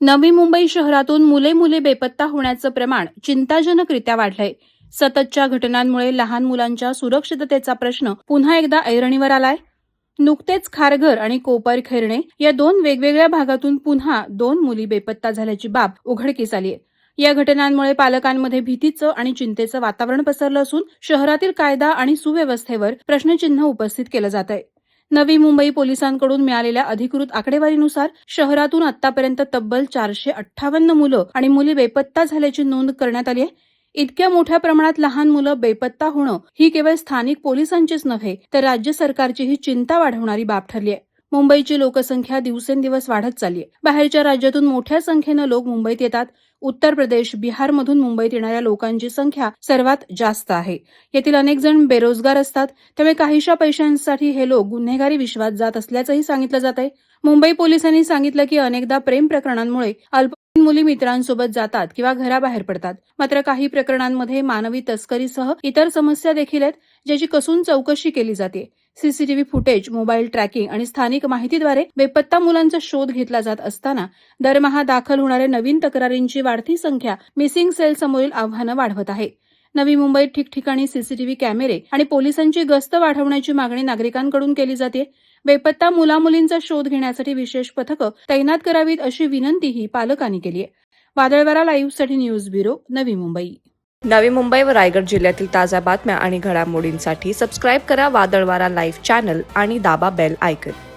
नवी मुंबई शहरातून मुले बेपत्ता होण्याचं प्रमाण चिंताजनकरित्या वाढलंय. सततच्या घटनांमुळे लहान मुलांच्या सुरक्षिततेचा प्रश्न पुन्हा एकदा ऐरणीवर आलाय. नुकतेच खारघर आणि कोपरखैरणे या दोन वेगवेगळ्या भागातून पुन्हा दोन मुली बेपत्ता झाल्याची बाब उघडकीस आलीय. या घटनांमुळे पालकांमध्ये भीतीचं आणि चिंतेचं वातावरण पसरलं असून शहरातील कायदा आणि सुव्यवस्थेवर प्रश्नचिन्ह उपस्थित केलं जात आहे. नवी मुंबई पोलिसांकडून मिळालेल्या अधिकृत आकडेवारीनुसार शहरातून आतापर्यंत तब्बल 458 मुलं आणि मुली बेपत्ता झाल्याची नोंद करण्यात आली आहे. इतक्या मोठ्या प्रमाणात लहान मुलं बेपत्ता होणं ही केवळ स्थानिक पोलिसांचीच नव्हे तर राज्य सरकारचीही चिंता वाढवणारी बाब ठरली आहे. मुंबईची लोकसंख्या दिवसेंदिवस वाढत चालली आहे. बाहेरच्या राज्यातून मोठ्या संख्येनं लोक मुंबईत येतात. उत्तर प्रदेश, बिहारमधून मुंबईत येणाऱ्या लोकांची संख्या सर्वात जास्त आहे. यातील अनेक जण बेरोजगार असतात, त्यामुळे काहीशा पैशांसाठी हे लोक गुन्हेगारी विश्वात जात असल्याचंही सांगितलं जात आहे. मुंबई पोलिसांनी सांगितलं की अनेकदा प्रेम प्रकरणांमुळे अल्पवयीन मुली मित्रांसोबत जातात किंवा घराबाहेर पडतात. मात्र काही प्रकरणांमध्ये मानवी तस्करीसह इतर समस्या देखील आहेत, ज्याची कसून चौकशी केली जाते. सीसीटीव्ही फुटेज, मोबाईल ट्रॅकिंग आणि स्थानिक माहितीद्वारे बेपत्ता मुलांचा शोध घेतला जात असताना दरमहा दाखल होणाऱ्या नवीन तक्रारींची वाढती संख्या मिसिंग सेल समोरील आव्हानं वाढवत आहे. नवी मुंबईत ठिकठिकाणी सीसीटीव्ही कॅमेरे आणि पोलिसांची गस्त वाढवण्याची मागणी नागरिकांकडून केली जाते. बेपत्ता मुलामुलींचा शोध घेण्यासाठी विशेष पथकं तैनात करावीत अशी विनंतीही पालकांनी केली आहे. वादळवारा लाईव्हसाठी न्यूज ब्युरो, नवी मुंबई. नवी मुंबई व रायगड जिल्ह्यातील ताज्या बातम्या आणि घडामोडींसाठी सबस्क्राईब करा वादळवारा लाईव्ह चॅनल आणि दाबा बेल आयकॉन.